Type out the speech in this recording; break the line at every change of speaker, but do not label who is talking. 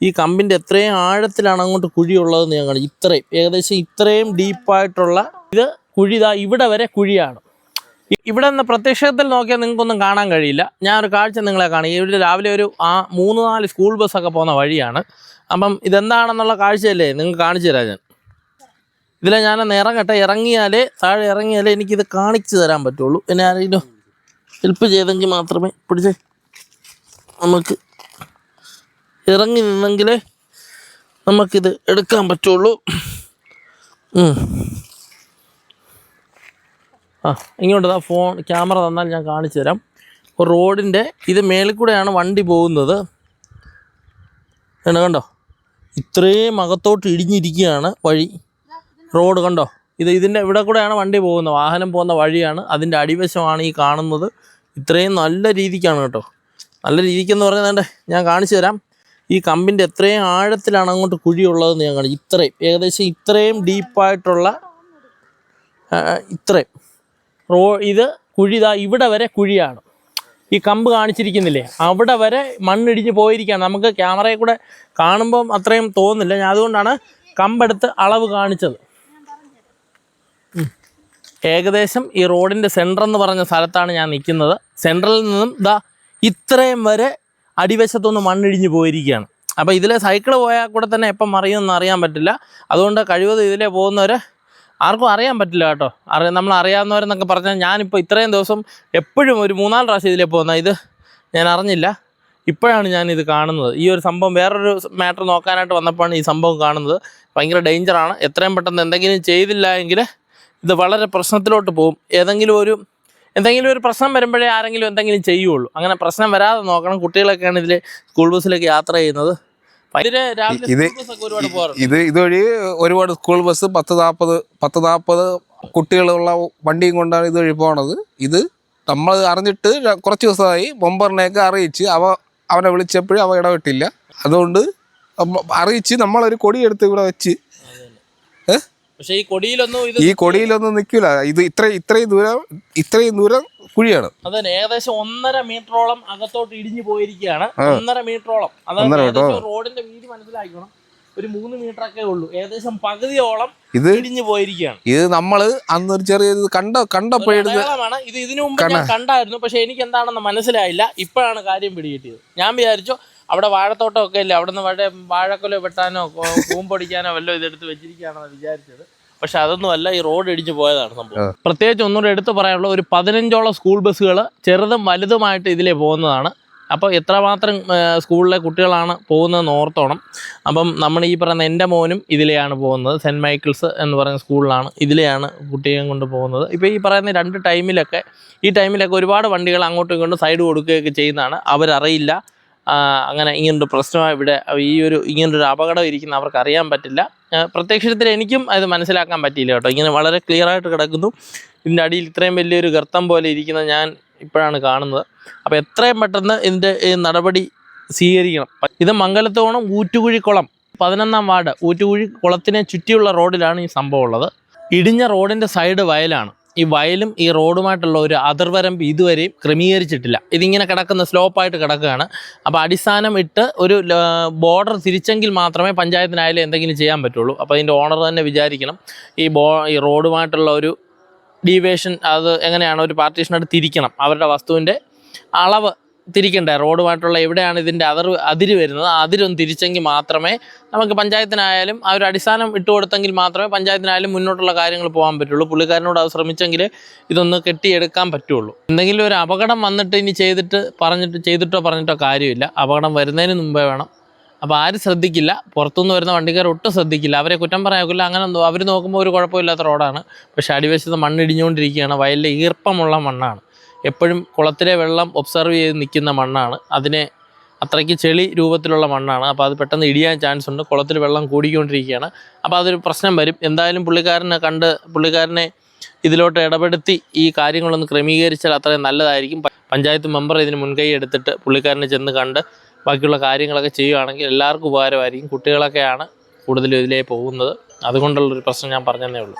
ഈ കമ്പിൻ്റെ എത്രയും ആഴത്തിലാണ് അങ്ങോട്ട് കുഴിയുള്ളതെന്ന് ഞാൻ കാണും. ഏകദേശം ഇത്രയും ഡീപ്പായിട്ടുള്ള ഇത് കുഴി ഇവിടെ വരെ കുഴിയാണ്. ഇവിടെ നിന്ന് പ്രത്യക്ഷത്തിൽ നോക്കിയാൽ നിങ്ങൾക്കൊന്നും കാണാൻ കഴിയില്ല. ഞാനൊരു കാഴ്ച നിങ്ങളെ കാണും. ഇവിടെ രാവിലെ ഒരു 3-4 സ്കൂൾ ബസ്സൊക്കെ പോകുന്ന വഴിയാണ്. അപ്പം ഇതെന്താണെന്നുള്ള കാഴ്ചയല്ലേ നിങ്ങൾക്ക് കാണിച്ചു തരാം ഞാൻ. ഇതിലെ ഞാനൊന്ന് താഴെ ഇറങ്ങിയാലേ എനിക്കിത് കാണിച്ചു തരാൻ പറ്റുള്ളൂ. എന്നെ ആരെങ്കിലും ഹെൽപ്പ് ചെയ്തെങ്കിൽ മാത്രമേ പിടിച്ചേ നമുക്ക് ഇറങ്ങി നിന്നെങ്കിലേ നമുക്കിത് എടുക്കാൻ പറ്റുള്ളൂ. ഇങ്ങോട്ട് ക്യാമറ തന്നാൽ ഞാൻ കാണിച്ചു തരാം. റോഡിൻ്റെ ഇത് മേളിൽ കൂടെയാണ് വണ്ടി പോകുന്നത്. കണ്ടോ, ഇത്രയും അകത്തോട്ട് ഇടിഞ്ഞിരിക്കുകയാണ് വഴി. റോഡ് കണ്ടോ, ഇതിൻ്റെ ഇവിടെ കൂടെയാണ് വണ്ടി പോകുന്നത്, വാഹനം പോകുന്ന വഴിയാണ്. അതിൻ്റെ അടിവശമാണ് ഈ കാണുന്നത്. ഇത്രയും നല്ല രീതിക്കാണ് കേട്ടോ. നല്ല രീതിക്കെന്ന് പറയുന്നത് ഞാൻ കാണിച്ചു തരാം. ഈ കമ്പിൻ്റെ എത്രയും ആഴത്തിലാണ് അങ്ങോട്ട് കുഴിയുള്ളതെന്ന് ഞാൻ കാണിച്ചു. ഏകദേശം ഇത്രയും ഡീപ്പായിട്ടുള്ള ഇത് കുഴി ഇവിടെ വരെ കുഴിയാണ്. ഈ കമ്പ് കാണിച്ചിരിക്കുന്നില്ലേ, അവിടെ വരെ മണ്ണിടിഞ്ഞ് പോയിരിക്കുകയാണ്. നമുക്ക് ക്യാമറയിൽ കൂടെ കാണുമ്പം അത്രയും തോന്നുന്നില്ല. ഞാൻ അതുകൊണ്ടാണ് കമ്പെടുത്ത് അളവ് കാണിച്ചത്. ഏകദേശം ഈ റോഡിൻ്റെ സെൻറ്റർ എന്ന് പറഞ്ഞ സ്ഥലത്താണ് ഞാൻ നിൽക്കുന്നത്. സെൻട്രലിൽ നിന്നും ഇത്രയും വരെ അടിവശത്തൊന്ന് മണ്ണിടിഞ്ഞ് പോയിരിക്കുകയാണ്. അപ്പോൾ ഇതിലെ സൈക്കിൾ പോയാൽ കൂടെ തന്നെ എപ്പം മറിയുമെന്ന് അറിയാൻ പറ്റില്ല. അതുകൊണ്ട് കഴിവതും ഇതിലെ പോകുന്നവർ ആർക്കും അറിയാൻ പറ്റില്ല കേട്ടോ. നമ്മൾ അറിയാവുന്നവരെന്നൊക്കെ പറഞ്ഞാൽ ഞാനിപ്പോൾ ഇത്രയും ദിവസം എപ്പോഴും ഒരു 3-4 പ്രാവശ്യം ഇതിലേ പോകുന്ന ഇത് ഞാൻ അറിഞ്ഞില്ല. ഇപ്പോഴാണ് ഞാനിത് കാണുന്നത്. ഈ ഒരു സംഭവം വേറൊരു മാറ്റർ നോക്കാനായിട്ട് വന്നപ്പോഴാണ് ഈ സംഭവം കാണുന്നത്. ഭയങ്കര ഡേഞ്ചറാണ്. എത്രയും പെട്ടെന്ന് എന്തെങ്കിലും ചെയ്തില്ല എങ്കിൽ ഇത് വളരെ പ്രശ്നത്തിലോട്ട് പോകും. എന്തെങ്കിലും ഒരു പ്രശ്നം വരുമ്പോഴേ ആരെങ്കിലും എന്തെങ്കിലും ചെയ്യുള്ളൂ. അങ്ങനെ പ്രശ്നം വരാതെ നോക്കണം. കുട്ടികളൊക്കെയാണ് ഇതിൽ സ്കൂൾ ബസ്സിലേക്ക് യാത്ര ചെയ്യുന്നത്.
ഇതുവഴി ഒരുപാട് സ്കൂൾ ബസ് 10-40 കുട്ടികളുള്ള വണ്ടിയും കൊണ്ടാണ് ഇതുവഴി പോണത്. ഇത് നമ്മൾ അറിഞ്ഞിട്ട് കുറച്ച് ദിവസമായി മെമ്പറിനെയൊക്കെ അറിയിച്ച് അവനെ വിളിച്ചപ്പോഴും അവ ഇടപെട്ടില്ല. അതുകൊണ്ട് അറിയിച്ച് നമ്മളൊരു കൊടിയെടുത്ത് ഇവിടെ വെച്ച്
പക്ഷേ ഈ
കൊടിയിലൊന്നും നിൽക്കില്ല. ഇത് ഇത്രയും ദൂരം കുഴിയാണ്.
അതെ, ഏകദേശം 1.5 മീറ്ററോളം അകത്തോട്ട് ഇടിഞ്ഞു പോയിരിക്കുകയാണ്. 1.5 മീറ്ററോളം. അതായത് റോഡിന്റെ വീതി മനസ്സിലാക്കണം. ഒരു 3 മീറ്ററൊക്കെ ഉള്ളൂ. ഏകദേശം പകുതിയോളം ഇത് ഇടിഞ്ഞു പോയിരിക്കുകയാണ്.
ഇത് നമ്മള് അന്ന് ഒരു ചെറിയ
കണ്ടപ്പോഴാണ് ഇത്. ഇതിനു മുമ്പ് ഞാൻ കണ്ടായിരുന്നു, പക്ഷെ എനിക്ക് എന്താണെന്ന് മനസ്സിലായില്ല. ഇപ്പോഴാണ് കാര്യം പിടികിട്ടിയത്. ഞാൻ വിചാരിച്ചു അവിടെ വാഴത്തോട്ടം ഒക്കെ ഇല്ലേ, അവിടെ നിന്ന് വാഴക്കൊല വെട്ടാനോ കൂമ്പൊടിക്കാനോ വല്ലോ ഇതെടുത്ത് വെച്ചിരിക്കുകയാണെന്ന് വിചാരിച്ചത്. പക്ഷെ അതൊന്നുമല്ല, ഈ റോഡ് ഇടിഞ്ഞു പോയതാണ് സംഭവം. പ്രത്യേകിച്ച് ഒന്നുകൂടെ എടുത്ത് പറയാനുള്ള ഒരു 15ഓളം സ്കൂൾ ബസ്സുകൾ ചെറുതും വലുതുമായിട്ട് ഇതിലേ പോകുന്നതാണ്. അപ്പോൾ എത്രമാത്രം സ്കൂളിലെ കുട്ടികളാണ് പോകുന്നതെന്ന് ഓർത്തോണം. അപ്പം നമ്മൾ ഈ പറയുന്ന എൻ്റെ മോനും ഇതിലെയാണ് പോകുന്നത്. സെൻറ്റ് മൈക്കിൾസ് എന്ന് പറയുന്ന സ്കൂളിലാണ്. ഇതിലെയാണ് കുട്ടിയെ കൊണ്ട് പോകുന്നത്. ഇപ്പോൾ ഈ പറയുന്ന 2 ടൈമിലൊക്കെ ഒരുപാട് വണ്ടികൾ അങ്ങോട്ടും ഇങ്ങോട്ടും സൈഡ് കൊടുക്കുകയൊക്കെ ചെയ്യുന്നതാണ്. അവരറിയില്ല അങ്ങനെ ഇങ്ങനൊരു പ്രശ്നമായി ഇവിടെ ഇങ്ങനൊരു അപകടം ഇരിക്കുന്ന അവർക്ക് അറിയാൻ പറ്റില്ല. പ്രത്യക്ഷത്തിൽ എനിക്കും അത് മനസ്സിലാക്കാൻ പറ്റിയില്ല കേട്ടോ. ഇങ്ങനെ വളരെ ക്ലിയർ ആയിട്ട് കിടക്കുന്നു. ഇതിൻ്റെ അടിയിൽ ഇത്രയും വലിയൊരു ഗർത്തം പോലെ ഇരിക്കുന്നത് ഞാൻ ഇപ്പോഴാണ് കാണുന്നത്. അപ്പോൾ എത്രയും പെട്ടെന്ന് ഇതിൻ്റെ നടപടി സ്വീകരിക്കണം. ഇത് മംഗലത്തോണം ഊറ്റുകുഴിക്കുളം 11-ാം വാർഡ് ഊറ്റുകുഴി കുളത്തിനെ ചുറ്റിയുള്ള റോഡിലാണ് ഈ സംഭവം ഉള്ളത്. ഇടിഞ്ഞ റോഡിൻ്റെ സൈഡ് വയലാണ്. ഈ വയലും ഈ റോഡുമായിട്ടുള്ള ഒരു അതിർവരമ്പ് ഇതുവരെയും ക്രമീകരിച്ചിട്ടില്ല. ഇതിങ്ങനെ കിടക്കുന്ന സ്ലോപ്പായിട്ട് കിടക്കുകയാണ്. അപ്പോൾ അടിസ്ഥാനം ഇട്ട് ഒരു ബോർഡർ തിരിച്ചെങ്കിൽ മാത്രമേ പഞ്ചായത്തിനായാലും എന്തെങ്കിലും ചെയ്യാൻ പറ്റുള്ളൂ. അപ്പോൾ അതിൻ്റെ ഓണർ തന്നെ വിചാരിക്കണം ഈ റോഡുമായിട്ടുള്ള ഒരു ഡീവിയേഷൻ അത് എങ്ങനെയാണ് ഒരു പാർട്ടീഷനായിട്ട് തിരിക്കണം. അവരുടെ വസ്തുവിൻ്റെ അളവ് തിരിക്കണ്ടേ, റോഡുമായിട്ടുള്ള എവിടെയാണ് ഇതിൻ്റെ അതിര് വരുന്നത്, അതിരൊന്ന് തിരിച്ചെങ്കിൽ മാത്രമേ നമുക്ക് പഞ്ചായത്തിനായാലും ആ ഒരു അടിസ്ഥാനം ഇട്ട് കൊടുത്തെങ്കിൽ മാത്രമേ പഞ്ചായത്തിനായാലും മുന്നോട്ടുള്ള കാര്യങ്ങൾ പോകാൻ പറ്റുള്ളൂ. പുള്ളിക്കാരനോട് അത് ശ്രമിച്ചെങ്കിൽ ഇതൊന്ന് കെട്ടിയെടുക്കാൻ പറ്റുള്ളൂ. എന്തെങ്കിലും ഒരു അപകടം വന്നിട്ട് ഇനി ചെയ്തിട്ടോ പറഞ്ഞിട്ടോ കാര്യമില്ല. അപകടം വരുന്നതിന് മുമ്പേ വേണം. അപ്പോൾ ആരും ശ്രദ്ധിക്കില്ല. പുറത്തുനിന്ന് വരുന്ന വണ്ടിക്കാർ ഒട്ടും ശ്രദ്ധിക്കില്ല. അവരെ കുറ്റം പറയാക്കില്ല. അങ്ങനെ അവർ നോക്കുമ്പോൾ ഒരു കുഴപ്പമില്ലാത്ത റോഡാണ്. പക്ഷേ അടിവശത്ത് മണ്ണിടിഞ്ഞുകൊണ്ടിരിക്കുകയാണ്. വയലിലെ ഈർപ്പമുള്ള മണ്ണാണ്. എപ്പോഴും കുളത്തിലെ വെള്ളം ഒബ്സർവ് ചെയ്ത് നിൽക്കുന്ന മണ്ണാണ്. അതിനെ അത്രയ്ക്ക് ചെളി രൂപത്തിലുള്ള മണ്ണാണ്. അപ്പോൾ അത് പെട്ടെന്ന് ഇടിയാൻ ചാൻസ് ഉണ്ട്. കുളത്തിൽ വെള്ളം കൂടിക്കൊണ്ടിരിക്കുകയാണ്. അപ്പോൾ അതൊരു പ്രശ്നം വരും. എന്തായാലും പുള്ളിക്കാരനെ ഇതിലോട്ട് ഇടപെടുത്തി ഈ കാര്യങ്ങളൊന്ന് ക്രമീകരിച്ചാൽ അത്രയും നല്ലതായിരിക്കും. പഞ്ചായത്ത് മെമ്പർ ഇതിന് മുൻകൈ എടുത്തിട്ട് പുള്ളിക്കാരനെ ചെന്ന് കണ്ട് ബാക്കിയുള്ള കാര്യങ്ങളൊക്കെ ചെയ്യുകയാണെങ്കിൽ എല്ലാവർക്കും ഉപകാരമായിരിക്കും. കുട്ടികളൊക്കെയാണ് കൂടുതലും ഇതിലേ പോകുന്നത്. അതുകൊണ്ടുള്ളൊരു പ്രശ്നം ഞാൻ പറഞ്ഞതേ ഉള്ളൂ.